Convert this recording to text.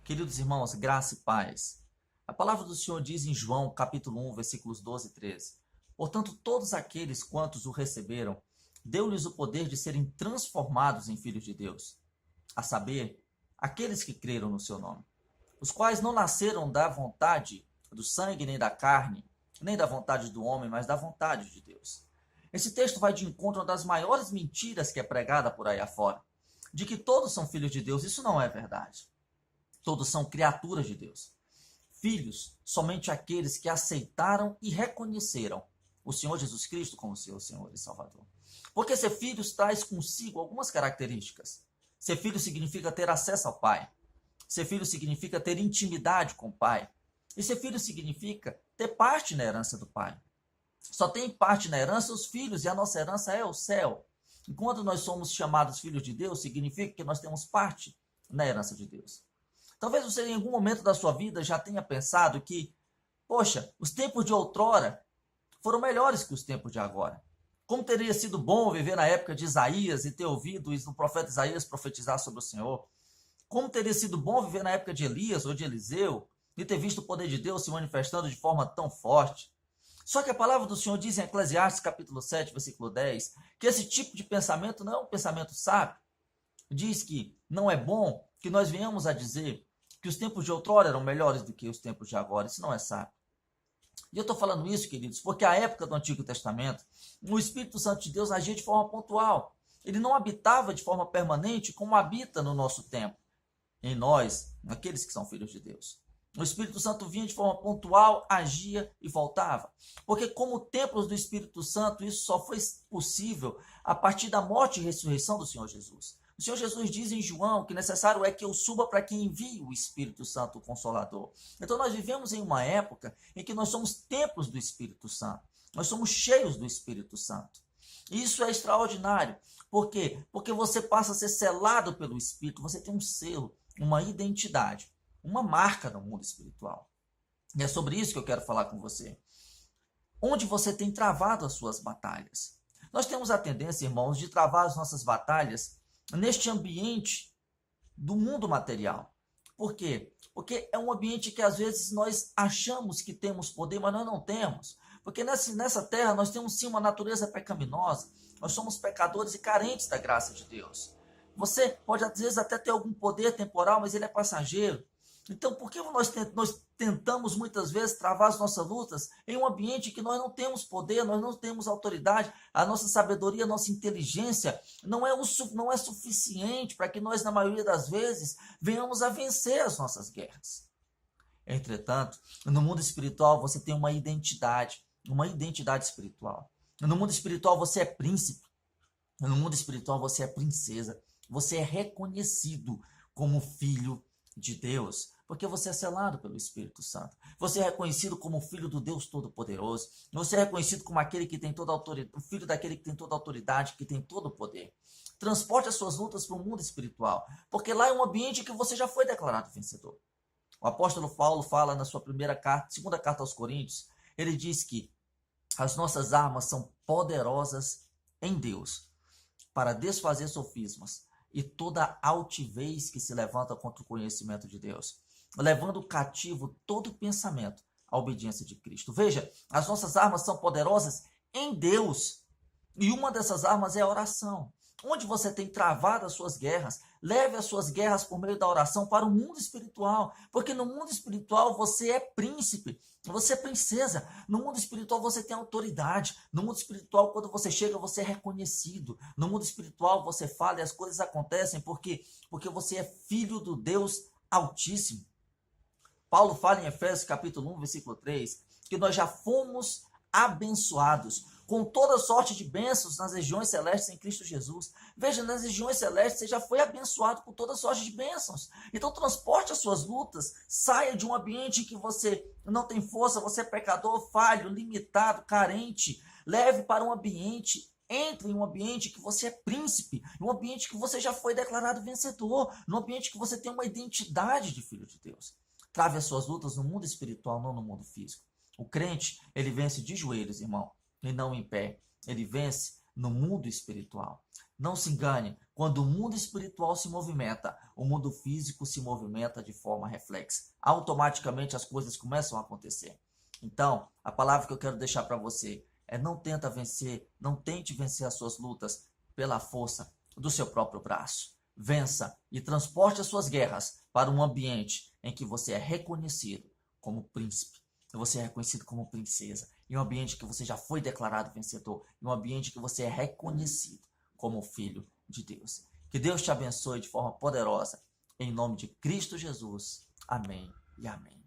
Queridos irmãos, graça e paz. A palavra do Senhor diz em João, capítulo 1, versículos 12 e 13. Portanto, todos aqueles quantos o receberam, deu-lhes o poder de serem transformados em filhos de Deus, a saber, aqueles que creram no seu nome, os quais não nasceram da vontade do sangue, nem da carne, nem da vontade do homem, mas da vontade de Deus. Esse texto vai de encontro a uma das maiores mentiras que é pregada por aí afora, de que todos são filhos de Deus. Isso não é verdade. Todos são criaturas de Deus. Filhos, somente aqueles que aceitaram e reconheceram o Senhor Jesus Cristo como seu Senhor e Salvador. Porque ser filhos traz consigo algumas características. Ser filho significa ter acesso ao Pai. Ser filho significa ter intimidade com o Pai. E ser filho significa ter parte na herança do Pai. Só tem parte na herança os filhos, e a nossa herança é o céu. Enquanto nós somos chamados filhos de Deus, significa que nós temos parte na herança de Deus. Talvez você em algum momento da sua vida já tenha pensado que, poxa, os tempos de outrora foram melhores que os tempos de agora. Como teria sido bom viver na época de Isaías e ter ouvido o profeta Isaías profetizar sobre o Senhor. Como teria sido bom viver na época de Elias ou de Eliseu e ter visto o poder de Deus se manifestando de forma tão forte. Só que a palavra do Senhor diz em Eclesiastes capítulo 7, versículo 10, que esse tipo de pensamento não é um pensamento sábio. Diz que não é bom que nós venhamos a dizer que os tempos de outrora eram melhores do que os tempos de agora. Isso não é sábio. E eu estou falando isso, queridos, porque a época do Antigo Testamento, o Espírito Santo de Deus agia de forma pontual. Ele não habitava de forma permanente como habita no nosso tempo, em nós, aqueles que são filhos de Deus. O Espírito Santo vinha de forma pontual, agia e voltava. Porque como templos do Espírito Santo, isso só foi possível a partir da morte e ressurreição do Senhor Jesus. O Senhor Jesus diz em João que necessário é que eu suba para que envie o Espírito Santo, o Consolador. Então nós vivemos em uma época em que nós somos templos do Espírito Santo. Nós somos cheios do Espírito Santo. E isso é extraordinário. Por quê? Porque você passa a ser selado pelo Espírito, você tem um selo, uma identidade, uma marca no mundo espiritual. E é sobre isso que eu quero falar com você. Onde você tem travado as suas batalhas? Nós temos a tendência, irmãos, de travar as nossas batalhas neste ambiente do mundo material. Por quê? Porque é um ambiente que às vezes nós achamos que temos poder, mas nós não temos. Porque nessa terra nós temos sim uma natureza pecaminosa. Nós somos pecadores e carentes da graça de Deus. Você pode às vezes até ter algum poder temporal, mas ele é passageiro. Então, por que nós tentamos muitas vezes travar as nossas lutas em um ambiente que nós não temos poder, nós não temos autoridade, a nossa sabedoria, a nossa inteligência não é suficiente para que nós, na maioria das vezes, venhamos a vencer as nossas guerras. Entretanto, no mundo espiritual você tem uma identidade espiritual. No mundo espiritual você é príncipe, no mundo espiritual você é princesa, você é reconhecido como filho de Deus, porque você é selado pelo Espírito Santo. Você é reconhecido como filho do Deus Todo-Poderoso. Você é reconhecido como aquele que tem toda a autoridade, o filho daquele que tem toda a autoridade, que tem todo o poder. Transporte as suas lutas para o mundo espiritual, porque lá é um ambiente que você já foi declarado vencedor. O apóstolo Paulo fala na sua segunda carta aos Coríntios, ele diz que as nossas armas são poderosas em Deus para desfazer sofismas e toda altivez que se levanta contra o conhecimento de Deus, levando cativo todo pensamento à obediência de Cristo. Veja, as nossas armas são poderosas em Deus, e uma dessas armas é a oração. Onde você tem travado as suas guerras, leve as suas guerras por meio da oração para o mundo espiritual, porque no mundo espiritual você é príncipe, você é princesa, no mundo espiritual você tem autoridade, no mundo espiritual quando você chega você é reconhecido, no mundo espiritual você fala e as coisas acontecem porque você é filho do Deus Altíssimo. Paulo fala em Efésios capítulo 1, versículo 3, que nós já fomos abençoados com toda sorte de bênçãos nas regiões celestes em Cristo Jesus. Veja, nas regiões celestes você já foi abençoado com toda sorte de bênçãos. Então transporte as suas lutas, saia de um ambiente em que você não tem força, você é pecador, falho, limitado, carente. Leve para um ambiente, entre em um ambiente que você é príncipe, um ambiente que você já foi declarado vencedor, num ambiente que você tem uma identidade de filho de Deus. Trave as suas lutas no mundo espiritual, não no mundo físico. O crente, ele vence de joelhos, irmão, e não em pé. Ele vence no mundo espiritual. Não se engane, quando o mundo espiritual se movimenta, o mundo físico se movimenta de forma reflexa. Automaticamente as coisas começam a acontecer. Então, a palavra que eu quero deixar para você é: não tente vencer as suas lutas pela força do seu próprio braço. Vença e transporte as suas guerras para um ambiente em que você é reconhecido como príncipe, você é reconhecido como princesa, em um ambiente que você já foi declarado vencedor, em um ambiente que você é reconhecido como filho de Deus. Que Deus te abençoe de forma poderosa, em nome de Cristo Jesus. Amém e amém.